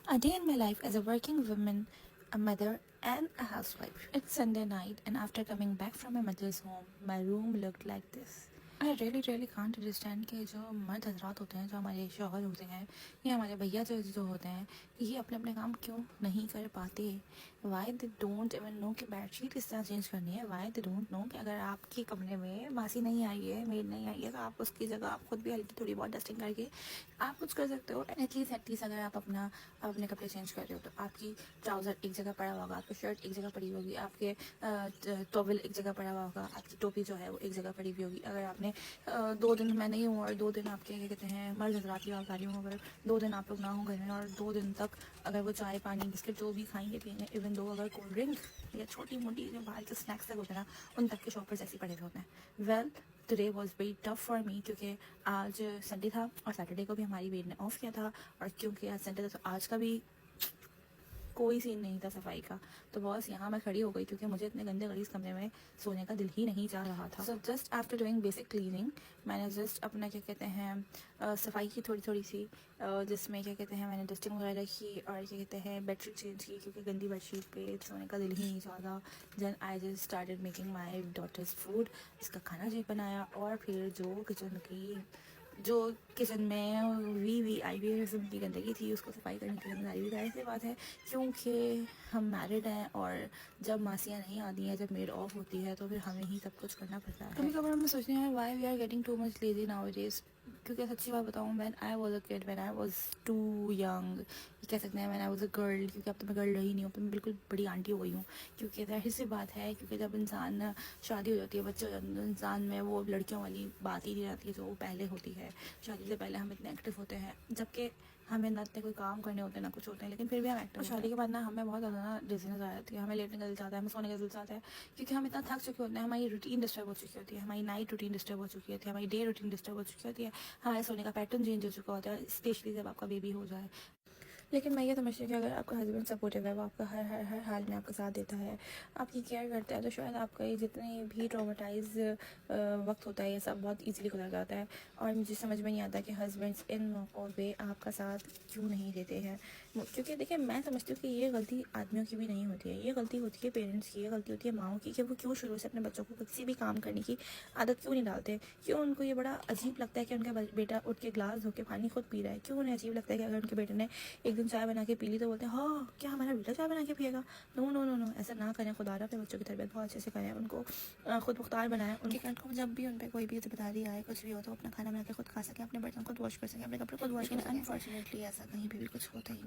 A day in my life as a working woman, a mother, and a housewife. It's Sunday night, and after coming back from my mother's home, my room looked like this. I really can't understand कि जो मर्द हजरात होते हैं, जो हमारे शौहर होते हैं या हमारे भैया जो होते हैं, ये अपने अपने काम क्यों नहीं कर पाते. Why they don't even know कि बेडशीट किस तरह चेंज करनी है. वाई दे डोंट नो कि अगर आपके कमरे में मासी नहीं आई है, मेड नहीं आई है, तो आप उसकी जगह आप खुद भी हल्की थोड़ी बहुत डस्टिंग करके आप कुछ कर सकते हो. एटलीस्ट अगर आप अपने कपड़े चेंज कर रहे हो तो आपकी ट्राउज़र एक जगह पड़ा हुआ होगा, आपकी शर्ट एक जगह पड़ी होगी, आपके टॉवल एक जगह पड़ा हुआ होगा, आपकी टोपी जो है वो एक जगह पड़ी हुई होगी. अगर आपने 2 दिन मैं नहीं हूँ और 2 दिन आपके क्या कहते हैं मर्द हजरात की बात कर रही हूँ, अगर 2 दिन आप लोग ना हो घर में और 2 दिन तक अगर वो चाय पानी बिस्किट जो भी खाएंगे पिएंगे, इवन दो अगर कोल्ड ड्रिंक या छोटी मोटी जो बाहर के स्नैक्स तक होते हैं ना, उन तक के शॉपर्स ऐसे पड़े हुए होते हैं. Well, today was very tough for me क्योंकि आज संडे था और सैटरडे को भी हमारी मेड ने ऑफ किया था. और क्योंकि आज संडे था तो आज का भी कोई सीन नहीं था सफाई का. तो बॉस यहाँ मैं खड़ी हो गई क्योंकि मुझे इतने गंदे गलीज कमरे में सोने का दिल ही नहीं चाह रहा था. So just after doing basic cleaning मैंने जस्ट अपना क्या कहते हैं सफाई की थोड़ी सी, जिसमें क्या कहते हैं मैंने डस्टिंग वगैरह की और क्या कहते हैं बेडशीट चेंज की क्योंकि गंदी बेडशीट पे सोने का दिल ही नहीं चाहता. Then I just started making my daughter's food. इसका खाना जो बनाया और फिर जो किचन में वी आई हुई किस्म की गंदगी थी उसको सफाई करने की जिम्मेदारी भी जाहिर सी बात है क्योंकि हम मैरिड हैं. और जब मासियाँ नहीं आती हैं, जब मेड ऑफ होती है तो फिर हमें ही सब कुछ करना पड़ता है. कभी कभार हम सोचते हैं why we are getting too much lazy nowadays. क्योंकि सच्ची बात बताऊँ, when I was a kid, when I was too young, ये कह सकते हैं when I was a girl, क्योंकि अब तो मैं गर्ल रही नहीं हूँ, तो मैं बिल्कुल बड़ी आंटी हो गई हूँ. क्योंकि जाहिर सी बात है क्योंकि जब इंसान शादी हो जाती है, बच्चे हो जाते हैं, तो इंसान में वो लड़कियों वाली बात ही नहीं रहती है जो वो पहले होती है. शादी से पहले हम इतने एक्टिव होते हैं जबकि हमें ना इतने कोई काम करने होते हैं ना कुछ होते हैं, लेकिन फिर भी हम एक्टिव. और शादी के बाद ना हमें बहुत ज़्यादा ना डिजीनेस आ जाती है, हमें लेटने का दिल चाहता है, हमें सोने का दिल चाहता है क्योंकि हम इतना थक चुके होते हैं. हमारी रूटीन डिस्टर्ब हो चुकी होती है, हमारी नाइट रूटीन डिस्टर्ब हो चुकी होती है, हमारी डे रूटीन डिस्टर्ब हो चुकी होती है, हमारे सोने का पैटर्न चेंज हो चुका होता है, स्पेशली जब आपका बेबी हो जाए. लेकिन मैं ये समझती हूँ कि अगर आपका हस्बैंड सपोर्टिव है, वो आपका हर हाल में आपका साथ देता है, आपकी केयर करता है, तो शायद आपका ये जितने भी ट्रॉमेटाइज वक्त होता है ये सब बहुत इजीली गुजर जाता है. और मुझे समझ में नहीं आता कि हस्बैंड्स इन मौक़ों पे आपका साथ क्यों नहीं देते हैं. क्योंकि देखिए, मैं समझती हूँ कि ये गलती आदमियों की भी नहीं होती है, ये गलती होती है पेरेंट्स की, ये गलती होती है माँओं की कि वो क्यों शुरू से अपने बच्चों को किसी भी काम करने की आदत क्यों नहीं डालते. क्यों उनको ये बड़ा अजीब लगता है कि उनका बेटा उठ के ग्लास धो के पानी खुद पी रहा है. क्यों उन्हें अजीब लगता है कि अगर उनके बेटे ने एक दिन चाय बना के पी ली तो बोलते हैं हाँ क्या हमारा बेटा चाय बना के पिएगा. नो नो नो नो, ऐसा ना करें. खुदा अपने बच्चों की तरबियत बहुत अच्छे से करें, उनको खुद मुख्तार बनाएं. उनको जब भी उन पर कोई भी जिम्मेदारी आए, कुछ भी हो, तो अपना खाना बना के खुद खा सकें, अपने बर्तन खुद वॉश कर सकें, अपने कपड़े खुद वॉश करें. अनफॉर्चुनेटली ऐसा कहीं भी कुछ होता ही नहीं.